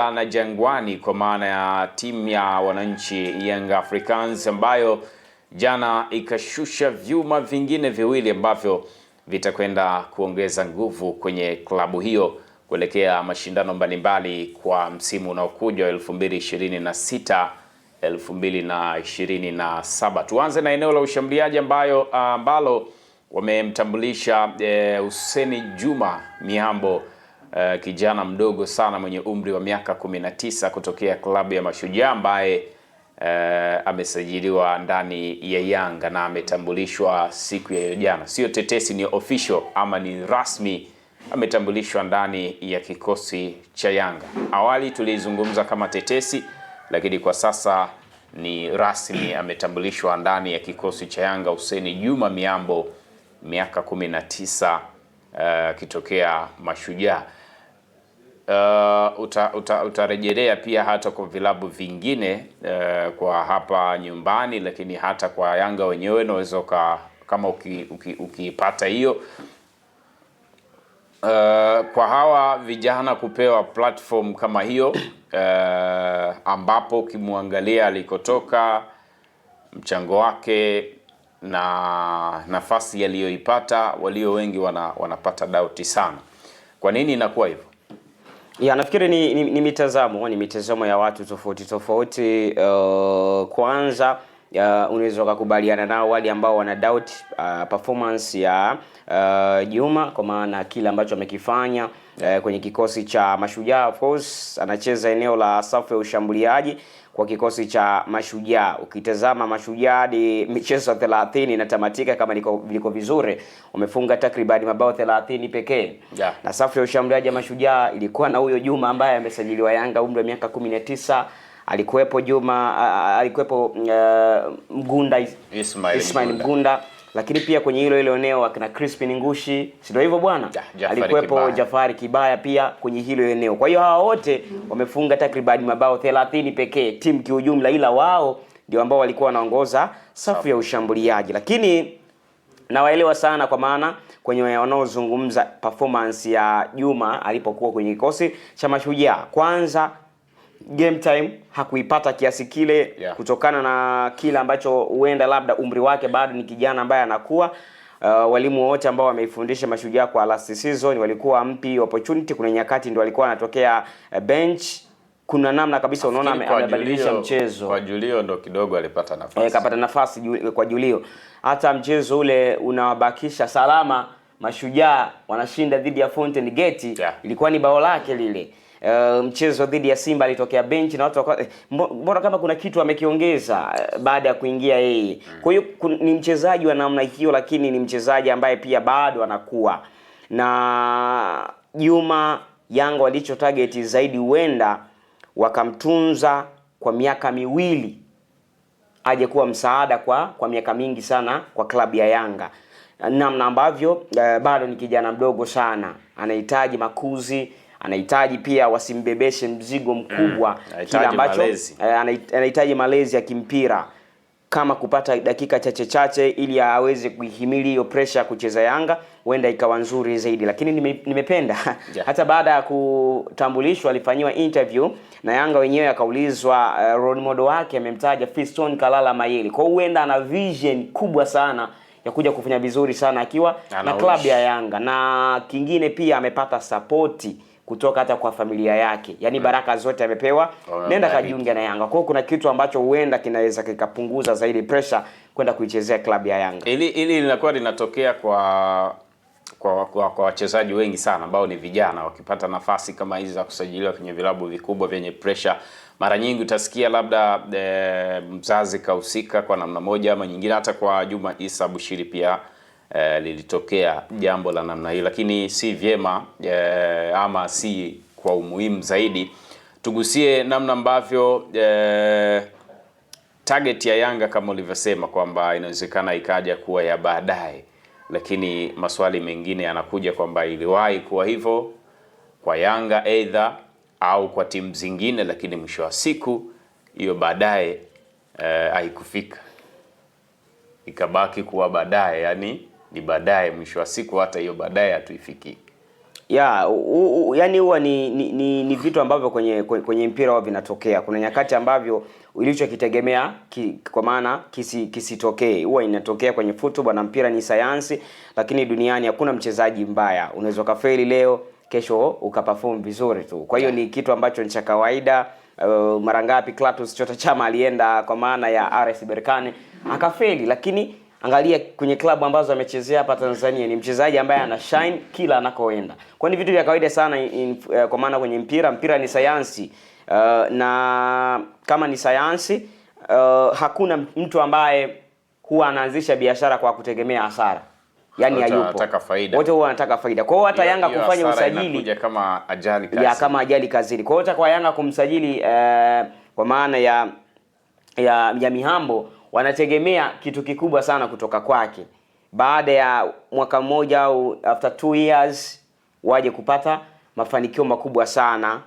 Na Jangwani kwa maana ya timu ya wananchi Young Africans ambayo jana ikashusha vyuma vingine viwili ambavyo vitakwenda kuongeza nguvu kwenye klabu hiyo kuelekea mashindano mbalimbali kwa msimu unaokuja wa 2026 2027. Tuanze na eneo la ushambuliaji ambalo wamemtambulisha Hussein Juma Mihambo, kijana mdogo sana mwenye umri wa miaka 19 kutokea klabu ya Mashujaa ambaye amesajiliwa ndani ya Yanga na ametambulishwa siku ya jana. Sio tetesi, ni official ama ni rasmi, ametambulishwa ndani ya kikosi cha Yanga. Awali tulizungumza kama tetesi, lakini kwa sasa ni rasmi, ametambulishwa ndani ya kikosi cha Yanga. Hussein Juma Mihambo, miaka 19, kitokea Mashujaa. Utarejelea pia hata kwa vilabu vingine kwa hapa nyumbani, lakini hata kwa Yanga wenyewe unaweza kama ukipata hiyo kwa hawa vijana kupewa platform kama hiyo, ambapo ukimwangalia alikotoka, mchango wake na nafasi aliyoipata, walio wengi wanapata doubt sana. Kwa nini inakuwa hivyo? Ya, nafikiri ni mitazamo ya watu tofauti. Kwanza unaweza kukubaliana nao wale ambao wana doubt performance ya Juma, kwa maana kile ambacho amekifanya kwenye kikosi cha Mashujaa. Of course anacheza eneo la safu ya ushambuliaji kwa kikosi cha Mashujaa. Ukitazama Mashujaa ni michezo 30 inatamatika kama liko vizuri, wamefunga takriban mabao 30 pekee. Yeah. Na safu ya ushambuliaji ya Mashujaa ilikuwa na huyo Juma ambaye amesajiliwa Yanga, umri wa miaka 19. Alikuwepo Juma, alikuwepo Mgunda, Ismail Mgunda, lakini pia kwenye hilo eneo akina Crispin Ngushi, si ndio hivyo bwana? Alikuwepo Jafari Kibaya pia kwenye hilo eneo. Kwa hiyo hawa wote wamefunga takriban mabao 30 pekee timu kiujumla, ila wao ndio ambao walikuwa wanaongoza safu ya ushambuliaji. Lakini nawaelewa sana, kwa maana kwenye wanaozungumza performance ya Juma alipokuwa kwenye kikosi cha Mashujaa, kwanza game time hakuipata kiasi kile, yeah, kutokana na kile ambacho huenda labda umri wake bado ni kijana ambaye anakuwa. Walimu wote ambao wameifundisha Mashujaa kwa last season walikuwa mpi opportunity. Kuna nyakati ndio walikuwa anatokea bench. Kuna namna kabisa unaona amebadilisha mchezo. Kwa Julio ndo kidogo alipata nafasi. Kapata nafasi kwa Julio. Hata mchezo ule unawabakisha salama Mashujaa wanashinda dhidi ya Fountain Gate, yeah, ilikuwa ni bao lake lile. Mchezo dhidi ya Simba alitokea bench na watu mbona kama kuna kitu amekiongeza baada ya kuingia yeye. Kwa hiyo ni mchezaji wa namna hiyo, lakini ni mchezaji ambaye pia bado anakuwa. Na Juma, Yanga walicho target zaidi huenda wakamtunza kwa miaka miwili aje kuwa msaada kwa miaka mingi sana kwa klabu ya Yanga. Namna ambavyo bado ni kijana mdogo sana, anahitaji makuzi, anahitaji pia wasimbebeshe mzigo mkubwa, kila ambacho anahitaji malezi ya kimpira, kama kupata dakika chache ili aweze kuhimili hiyo pressure kucheza Yanga, huenda ikawa nzuri zaidi. Lakini nimependa yeah, hata baada ya kutambulishwa alifanyiwa interview na Yanga wenyewe, akaulizwa role model wake, amemtaja Fiston Kalala Mayele. Kwa huenda ana vision kubwa sana ya kuja kufanya vizuri sana akiwa na klabu ya Yanga. Na kingine pia amepata support kutoka hata kwa familia yake, yani baraka zote amepewa, nenda kajiunge na Yanga. Kwa hiyo kuna kitu ambacho huenda kinaweza kikapunguza zaidi pressure kwenda kuichezea klabu ya Yanga. Ili linakuwa linatokea kwa wachezaji wengi sana ambao ni vijana, wakipata nafasi kama hizi za kusajiliwa kwenye vilabu vikubwa vyenye pressure, mara nyingi utasikia labda mzazi kahusika kwa namna moja ama nyingine. Hata kwa Juma Issa Bushiri pia lilitokea jambo la namna hii, lakini si vyema ama si kwa umuhimu zaidi. Tugusie namna ambavyo target ya Yanga kama ulivyosema kwamba inawezekana ikaja kuwa ya baadaye, lakini maswali mengine yanakuja kwamba iliwahi kuwa hivyo kwa Yanga either au kwa timu zingine, lakini mwisho wa siku hiyo baadaye haikufika, ikabaki kuwa baadaye, yani ni baadaye, mwisho wa siku hata hiyo baadaye hatuifiki. Yani huwa ni vitu ambavyo kwenye mpira huwa vinatokea. Kuna nyakati ambavyo ulichokitegemea kwa maana kisitokee. Huwa inatokea kwenye football, na mpira ni sayansi, lakini duniani hakuna mchezaji mbaya. Unaweza kufeli leo, kesho ukaperform vizuri tu. Kwa hiyo ni kitu ambacho ni cha kawaida. Mara ngapi Clatous Chota Chama alienda kwa maana ya RS Berkane akafeli, lakini angalia kwenye klabu ambazo amechezea hapa Tanzania, ni mchezaji ambaye ana shine kila anakoenda. Kwa ni vitu vya kawaida sana kwa maana kwenye mpira ni sayansi. Na kama ni sayansi, hakuna mtu ambaye huwa anaanzisha biashara kwa kutegemea hasara. Yani hayupo. Wote huwa wanataka faida. Kwa hiyo hata Yanga kufanya usajili kama ajali kazini. Kama ajali kazini. Kwa hiyo hata kwa Yanga kumsajili kwa maana ya Mihambo, wanategemea kitu kikubwa sana kutoka kwake. Baada ya mwaka mmoja au after 2 years waje kupata mafanikio makubwa sana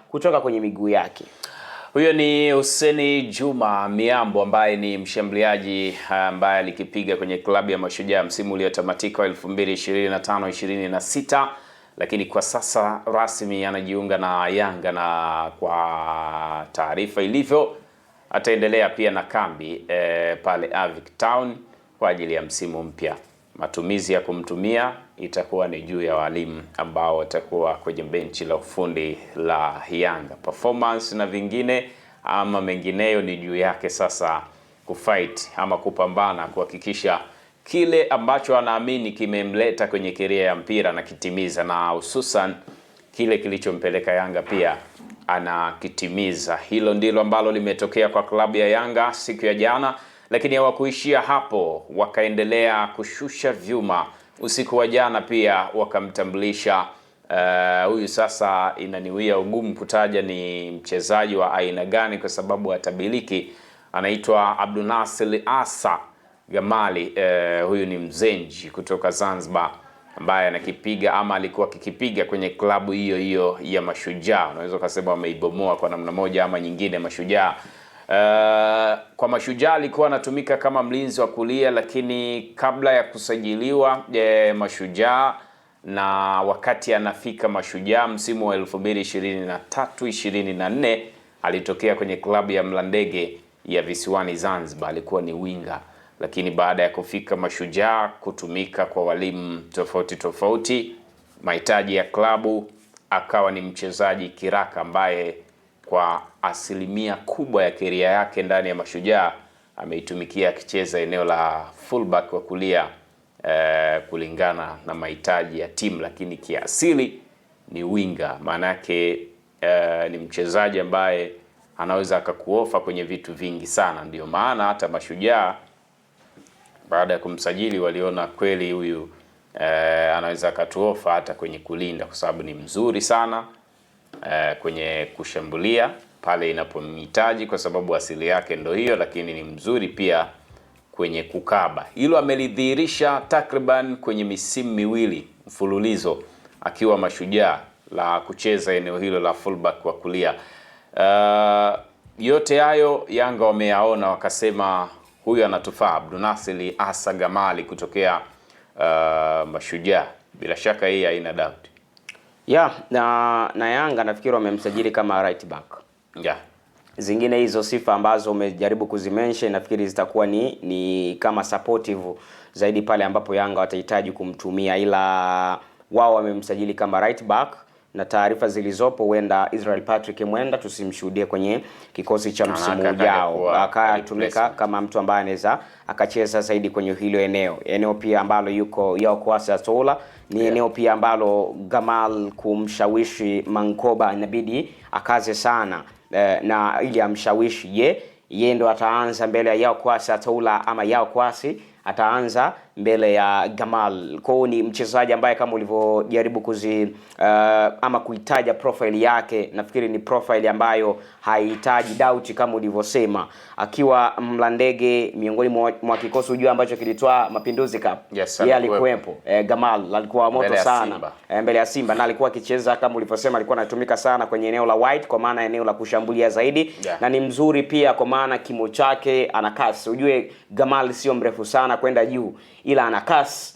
kutoka kwenye miguu yake. Huyo ni Hussein Juma Mihambo ambaye ni mshambuliaji ambaye alikipiga kwenye klabu ya Mashujaa msimu uliotamatika 2025-26, lakini kwa sasa rasmi anajiunga na Yanga, na kwa taarifa ilivyo ataendelea pia na kambi pale Avic Town kwa ajili ya msimu mpya. Matumizi ya kumtumia itakuwa ni juu ya walimu ambao watakuwa kwenye benchi la ufundi la Yanga. Performance na vingine ama mengineyo ni juu yake sasa kufight ama kupambana kuhakikisha kile ambacho anaamini kimemleta kwenye career ya mpira na kitimiza, na hususan kile kilichompeleka Yanga pia anakitimiza. Hilo ndilo ambalo limetokea kwa klabu ya Yanga siku ya jana, lakini hawakuishia hapo, wakaendelea kushusha vyuma. Usiku wa jana pia wakamtambulisha huyu sasa inaniwia ugumu kutaja ni mchezaji wa aina gani kwa sababu hatabiliki. Anaitwa Abdunasir Asa Gamali. Huyu ni mzenji kutoka Zanzibar ambaye anakipiga ama alikuwa akikipiga kwenye klabu hiyo hiyo ya Mashujaa. Unaweza kusema ameibomoa kwa namna moja ama nyingine Mashujaa. Kwa Mashujaa alikuwa anatumika kama mlinzi wa kulia, lakini kabla ya kusajiliwa Mashujaa na wakati anafika Mashujaa msimu wa 2023-24 alitokea kwenye klabu ya Mlandege ya visiwani Zanzibar, alikuwa ni winga, lakini baada ya kufika Mashujaa kutumika kwa walimu tofauti mahitaji ya klabu, akawa ni mchezaji kiraka ambaye kwa asilimia kubwa ya career yake ndani ya Mashujaa ameitumikia akicheza eneo la fullback wa kulia kulingana na mahitaji ya timu, lakini kiasili ni winga. Maana yake ni mchezaji ambaye anaweza akakuofa kwenye vitu vingi sana. Ndio maana hata Mashujaa baada ya kumsajili waliona kweli huyu anaweza akatuofa hata kwenye kulinda, kwa sababu ni mzuri sana kwenye kushambulia pale inapomhitaji kwa sababu asili yake ndio hiyo, lakini ni mzuri pia kwenye kukaba. Hilo amelidhihirisha takriban kwenye misimu miwili mfululizo akiwa Mashujaa la kucheza eneo hilo la fullback wa kulia. Yote hayo Yanga wameyaona wakasema huyu anatufaa, Abdunasir Asa Gamali kutokea Mashujaa. Bila shaka hii haina doubt. Na Yanga nafikiri wamemsajili kama right back. Zingine hizo sifa ambazo umejaribu kuzimention nafikiri zitakuwa ni kama supportive zaidi pale ambapo Yanga watahitaji kumtumia, ila wao wamemsajili kama right back, na taarifa zilizopo huenda Israel Patrick Mwenda tusimshuhudie kwenye kikosi cha msimu ujao, akatumika kama mtu ambaye anaweza akacheza zaidi kwenye hilo eneo pia ambalo yuko Yao Kwasi Atola ni eneo pia ambalo Gamal kumshawishi Mankoba inabidi akaze sana na ili amshawishi yeye ndo ataanza mbele ya Yao Kwasi Atola ama Yao Kwasi ataanza mbele ya Gamal. Kwa hiyo ni mchezaji ambaye kama ulivyojaribu ama kuitaja profile yake, nafikiri ni profile ambayo haihitaji doubt kama ulivyosema. Akiwa Mlandege miongoni mwa kikosi ujua ambacho kilitoa Mapinduzi Cup. Yeye alikuwepo. Gamal alikuwa moto sana mbele ya Simba, na alikuwa akicheza kama ulivyosema, alikuwa anatumika sana kwenye eneo la wide kwa maana eneo la kushambulia zaidi. Na ni mzuri pia kwa maana kimo chake ana kasi. Ujue Gamal sio mrefu sana sana kwenda juu, ila ana kasi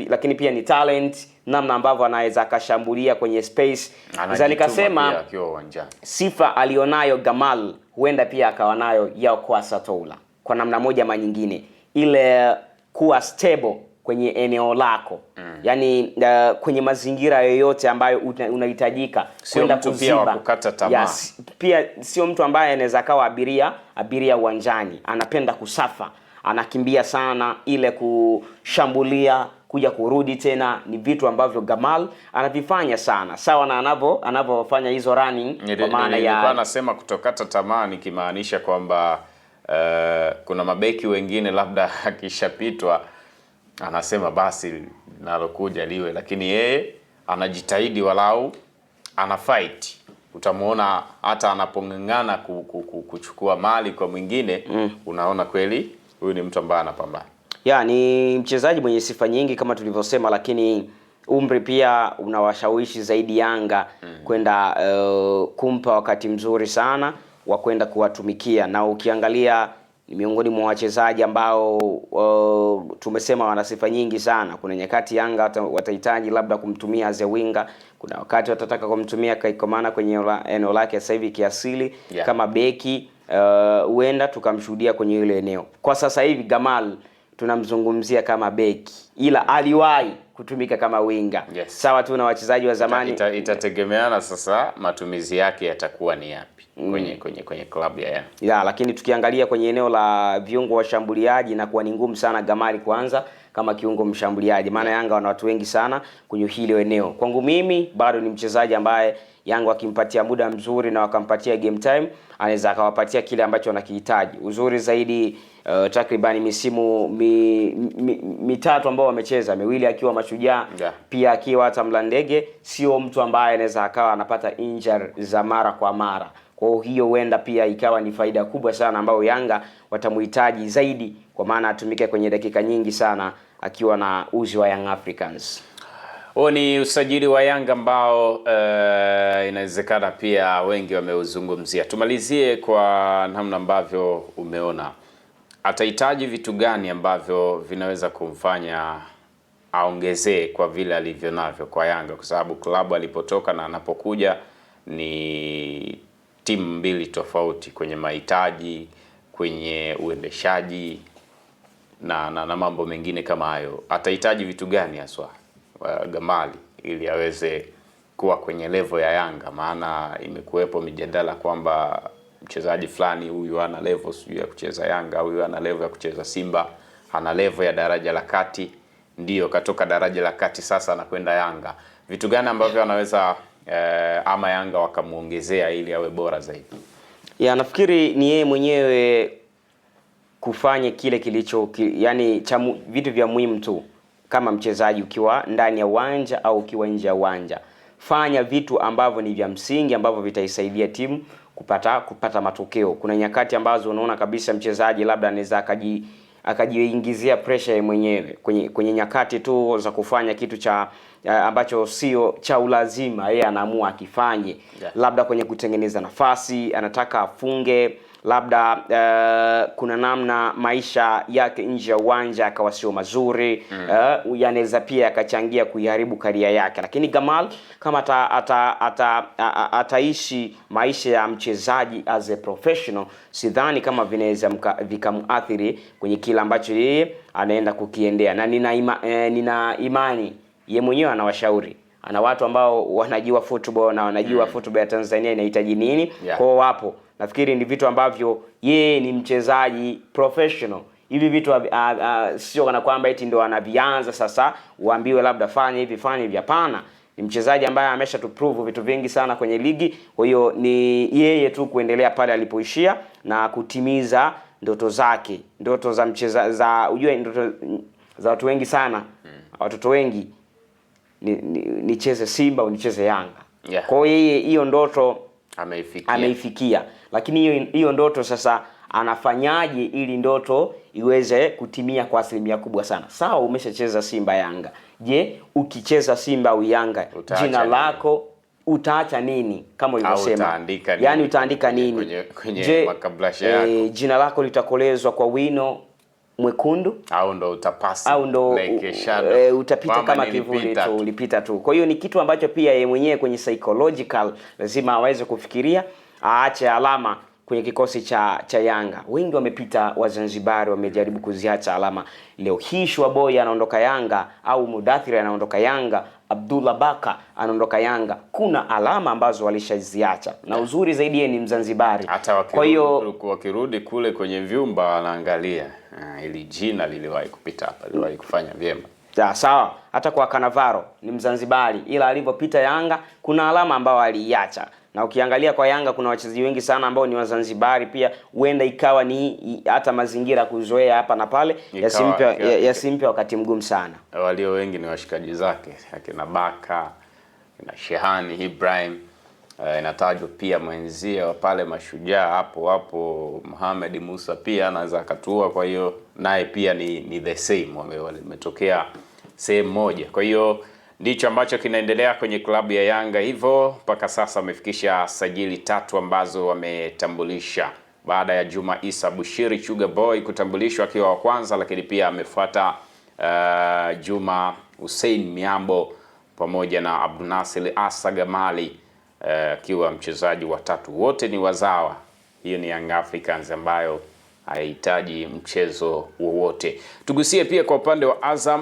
lakini pia ni talent, namna ambavyo anaweza akashambulia kwenye space. Za nikasema sifa alionayo Gamal huenda pia akawa nayo Yao Kwasa Toula kwa namna moja ama nyingine, ile kuwa stable kwenye eneo lako. Yani kwenye mazingira yoyote ambayo unahitajika kwenda kuziba. Kukata tamaa. Yes, pia sio mtu ambaye anaweza kawa abiria uwanjani. Anapenda kusafa, anakimbia sana, ile kushambulia kuja kurudi tena, ni vitu ambavyo Gamal anavifanya sana. Sawa na anavyofanya hizo running, kwa maana nilikuwa nasema kutokata tamaa nikimaanisha kwamba kuna mabeki wengine labda akishapitwa anasema basi nalokuja liwe, lakini yeye anajitahidi, walau ana fight. Utamuona hata anapong'ang'ana kuchukua mali kwa mwingine, unaona kweli huyu ni mtu ambaye anapambana. Ni mchezaji mwenye sifa nyingi kama tulivyosema, lakini umri pia unawashawishi zaidi Yanga kwenda kumpa wakati mzuri sana wa kwenda kuwatumikia. Na ukiangalia ni miongoni mwa wachezaji ambao tumesema wana sifa nyingi sana. Kuna nyakati Yanga watahitaji labda kumtumia as a winger, kuna wakati watataka kumtumia Kaikomana kwenye eneo lake sasa hivi kiasili kama beki, huenda tukamshuhudia kwenye ile eneo. Kwa sasa hivi Gamal tunamzungumzia kama beki, ila aliwahi kutumika kama winga. Sawa tu na wachezaji wa zamani. Itategemeana sasa matumizi yake yatakuwa ni yapi kwenye klabu ya Yanga. Lakini tukiangalia kwenye eneo la viungo washambuliaji, na kuwa ni ngumu sana Gamali kwanza kama kiungo mshambuliaji, maana Yanga wana watu wengi sana kwenye hilo eneo. Kwangu mimi bado ni mchezaji ambaye Yanga wakimpatia muda mzuri na wakampatia game time, anaweza akawapatia kile ambacho wanakihitaji. Uzuri zaidi takribani misimu mitatu ambao wamecheza, miwili akiwa Mashujaa, pia akiwa hata Mlandege, sio mtu ambaye anaweza akawa anapata injury za mara kwa mara. Kwa hiyo huenda pia ikawa ni faida kubwa sana ambayo Yanga watamuhitaji zaidi, kwa maana atumike kwenye dakika nyingi sana akiwa na uzi wa Young Africans. Huo ni usajili wa Yanga ambao inawezekana pia wengi wameuzungumzia. Tumalizie kwa namna ambavyo umeona atahitaji vitu gani ambavyo vinaweza kumfanya aongezee kwa vile alivyo navyo kwa Yanga, kwa sababu klabu alipotoka na anapokuja ni timu mbili tofauti kwenye mahitaji, kwenye uendeshaji na mambo mengine kama hayo. Atahitaji vitu gani haswa Gamali ili aweze kuwa kwenye level ya Yanga? Maana imekuwepo mijadala kwamba mchezaji fulani huyu ana level sio ya kucheza Yanga, huyu ana level ya kucheza Simba, ana level ya daraja la kati, ndio katoka daraja la kati sasa anakwenda Yanga. Vitu gani ambavyo anaweza ama Yanga wakamuongezea ili awe bora zaidi? Nafikiri ni yeye mwenyewe kufanya kile kilicho yani vitu vya muhimu tu kama mchezaji, ukiwa ndani ya uwanja au ukiwa nje ya uwanja. Fanya vitu ambavyo ni vya msingi ambavyo vitaisaidia timu kupata matokeo. Kuna nyakati ambazo unaona kabisa mchezaji labda anaweza akajiingizia pressure mwenyewe kwenye nyakati tu za kufanya kitu ambacho sio cha ulazima, yeye anaamua akifanye. Labda kwenye kutengeneza nafasi anataka afunge, labda kuna namna maisha yake nje ya uwanja akawa sio mazuri, yanaweza pia akachangia kuiharibu karia yake. Lakini Gamal kama ataishi maisha ya mchezaji as a professional, sidhani kama vinaweza vikamuathiri kwenye kila ambacho yeye anaenda kukiendea. Na nina imani yeye mwenyewe anawashauri, ana watu ambao wanajua football na wanajua football ya Tanzania inahitaji nini. Kwa wapo, nafikiri ni vitu ambavyo yeye ni mchezaji professional. Hivi vitu sio kana kwamba eti ndio anavianza sasa uambiwe labda fanya hivi, hapana. Ni mchezaji ambaye amesha tu prove vitu vingi sana kwenye ligi. Kwa hiyo ni yeye tu kuendelea pale alipoishia na kutimiza ndoto zake, ndoto za ujue ndoto za watu wengi sana, watoto wengi nicheze Simba au nicheze Yanga. Kwa hiyo yeye hiyo ndoto ameifikia. Lakini hiyo ndoto sasa anafanyaje ili ndoto iweze kutimia kwa asilimia kubwa sana? Sawa, umeshacheza Simba Yanga. Je, ukicheza Simba au Yanga, jina lako utaacha nini? Kama ulivyosema, yani utaandika nini kwenye makablasha yako? Jina lako litakolezwa kwa wino mwekundu au ndo utapasi au ndo utapita kama kivuli tu, ulipita tu. Kwa hiyo ni kitu ambacho pia yeye mwenyewe kwenye psychological lazima aweze kufikiria, aache alama kwenye kikosi cha Yanga. Wengi wamepita Wazanzibari, wamejaribu kuziacha alama. Leo hii Shwaboy anaondoka Yanga, au Mudathir anaondoka Yanga, Abdullah Baka anaondoka Yanga. Kuna alama ambazo walishaziacha, na uzuri zaidi yeye ni Mzanzibari. Hata kwa hiyo wakirudi kule kwenye vyumba wanaangalia ili jina liliwahi kupita hapa, liliwahi kufanya vyema. Sawa, hata kwa Cannavaro ni Mzanzibari, ila alipopita Yanga kuna alama ambao aliiacha. Na ukiangalia kwa Yanga kuna wachezaji wengi sana ambao ni Wazanzibari pia, huenda ikawa ni hata mazingira kuzoea hapa na pale yasimpe wakati mgumu sana. Walio wengi ni washikaji zake, akina Baka, akina Shehani Ibrahim, inatajwa pia mwenzie pale Mashujaa hapo Mohamed Musa pia anaweza akatua. Kwa hiyo naye pia ni the same, wametokea sehemu moja. Kwa hiyo ndicho ambacho kinaendelea kwenye klabu ya Yanga. Hivyo mpaka sasa wamefikisha sajili 3 ambazo wametambulisha, baada ya Juma Issa Bushiri Sugar Boy kutambulishwa akiwa wa kwanza, lakini pia amefuata Juma Hussein Miambo pamoja na Abdunasir Asa Gamali akiwa mchezaji wa 3. Wote ni wazawa. Hiyo ni Young Africans ambayo haihitaji mchezo wowote. Tugusie pia kwa upande wa Azam.